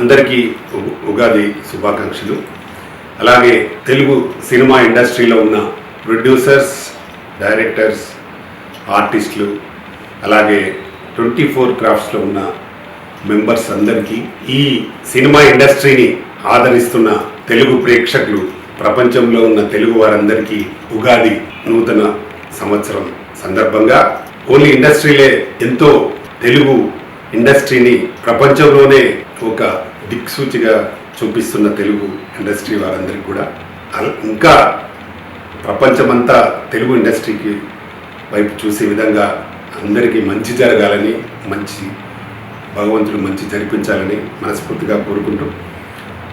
అందరికీ ఉగాది శుభాకాంక్షలు. అలాగే తెలుగు సినిమా ఇండస్ట్రీలో ఉన్న ప్రొడ్యూసర్స్, డైరెక్టర్స్, ఆర్టిస్టులు, అలాగే 24 క్రాఫ్ట్స్లో ఉన్న మెంబర్స్ అందరికీ, ఈ సినిమా ఇండస్ట్రీని ఆదరిస్తున్న తెలుగు ప్రేక్షకులు, ప్రపంచంలో ఉన్న తెలుగు వారందరికీ ఉగాది నూతన సంవత్సరం సందర్భంగా ఓన్లీ ఇండస్ట్రీలే ఎంతో తెలుగు ఇండస్ట్రీని ప్రపంచంలోనే ఒక దిక్సూచిగా చూపిస్తున్న తెలుగు ఇండస్ట్రీ వారందరికీ కూడా ఇంకా ప్రపంచమంతా తెలుగు ఇండస్ట్రీకి వైపు చూసే విధంగా అందరికీ మంచి జరగాలని, భగవంతుడు మంచి జరిపించాలని మనస్ఫూర్తిగా కోరుకుంటూ,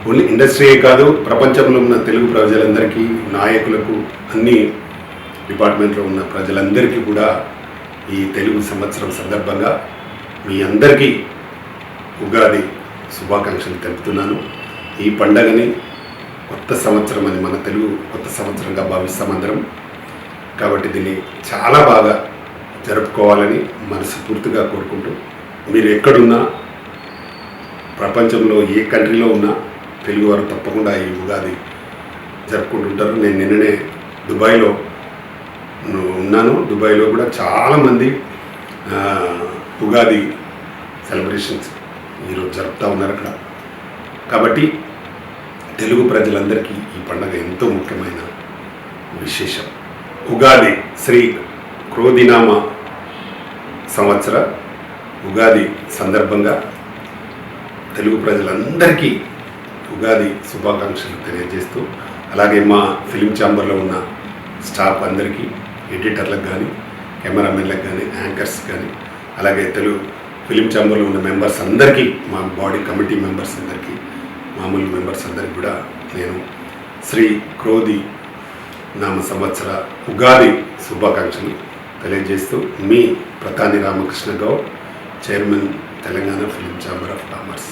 ఓన్లీ ఇండస్ట్రీయే కాదు ప్రపంచంలో ఉన్న తెలుగు ప్రజలందరికీ, నాయకులకు, అన్ని డిపార్ట్మెంట్లో ఉన్న ప్రజలందరికీ కూడా ఈ తెలుగు సంవత్సరం సందర్భంగా మీ అందరికీ ఉగాది శుభాకాంక్షలు తెలుపుతున్నాను. ఈ పండగని కొత్త సంవత్సరం అని, మన తెలుగు కొత్త సంవత్సరంగా భావిస్తాం అందరం. కాబట్టి దీన్ని చాలా బాగా జరుపుకోవాలని మనస్ఫూర్తిగా కోరుకుంటూ, మీరు ఎక్కడున్నా, ప్రపంచంలో ఏ కంట్రీలో ఉన్నా తెలుగువారు తప్పకుండా ఈ ఉగాది జరుపుకుంటుంటారు. నేను నిన్ననే దుబాయ్లో ఉన్నాను. దుబాయ్లో కూడా చాలామంది ఉగాది సెలబ్రేషన్స్ ఈరోజు జరుపుతూ ఉన్నారు అక్కడ. కాబట్టి తెలుగు ప్రజలందరికీ ఈ పండుగ ఎంతో ముఖ్యమైన విశేషం. ఉగాది శ్రీ క్రోధినామ సంవత్సర ఉగాది సందర్భంగా తెలుగు ప్రజలందరికీ ఉగాది శుభాకాంక్షలు తెలియజేస్తూ, అలాగే మా ఫిలిం ఛాంబర్లో ఉన్న స్టాఫ్ అందరికీ, ఎడిటర్లకు కానీ, కెమెరామెన్లకు కానీ, యాంకర్స్ కానీ, అలాగే తెలుగు ఫిలిం ఛాంబర్లో ఉన్న మెంబర్స్ అందరికీ, మా బాడీ కమిటీ మెంబర్స్ అందరికీ, మామూలు మెంబర్స్ అందరికీ కూడా నేను శ్రీ క్రోధి నామ సంవత్సర ఉగాది శుభాకాంక్షలు తెలియజేస్తూ, మీ Pratani Ramakrishna Goud, chairman, Telangana film chamber of commerce.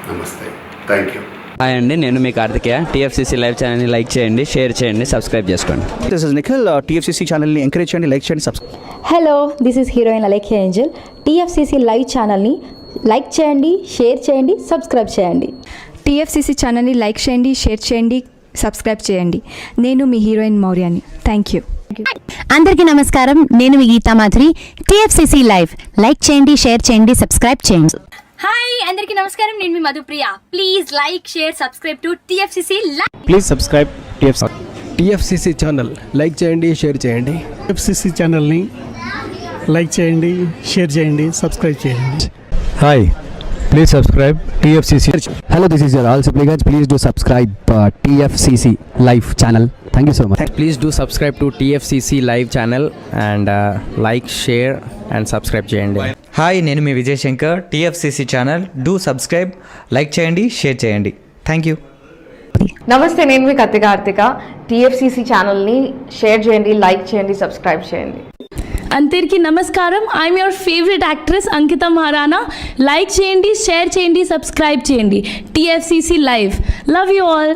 నమస్తే, థ్యాంక్ యూ. హాయ్ అండి, నేను మీ కార్తికేయ. టీఎఫ్సీసీ లైవ్ ఛానల్ని లైక్ చేయండి, షేర్ చేయండి, సబ్స్క్రైబ్ చేసుకోండి. This is Nikhil. టీఎఫ్సీసీ ఛానల్ని ఎంకరేజ్ చేయండి, లైక్ చేయండి, subscribe. Hello, this is heroine Alekhya angel. TFCC live ఛానల్ని లైక్ చేయండి, షేర్ చేయండి, సబ్స్క్రైబ్ చేయండి. టీఎఫ్సీసీ ఛానల్ని లైక్ చేయండి, షేర్ చేయండి, సబ్స్క్రైబ్ చేయండి. నేను మీ హీరోయిన్ మౌర్యాని. Thank you. అందరికీ నమస్కారం, నేను మీ Geetha Madhuri. TFCC live like చేయండి, షేర్ చేయండి, సబ్స్క్రైబ్ చేయండి. హాయ్ అందరికీ నమస్కారం, నేను మీ Madhupriya. Please like, share, subscribe to TFCC live. Please subscribe TFCC channel. Like చేయండి, షేర్ చేయండి. టీఎఫ్సీసీ ఛానల్ని లైక్ చేయండి, షేర్ చేయండి, సబ్స్క్రైబ్ చేయండి. Hi, please subscribe TFCC. Hello, this is your all Sipligunj. Please do subscribe TFCC live channel. Thank you so much. Please do subscribe to TFCC live channel and like, share and subscribe చేయండి. హాయ్, నేను మీ Vijay Shankar. TFCC channel do subscribe, like చేయండి, share చేయండి. Thank you. నమస్తే, నేను మీ Karthika. TFCC ఛానల్ని షేర్ చేయండి, లైక్ చేయండి, సబ్స్క్రైబ్ చేయండి. అందరికీ నమస్కారం. I'm your favourite actress Ankita Maharana. Like చేయండి, షేర్ చేయండి, సబ్స్క్రైబ్ చేయండి. TFCC live. Love you all.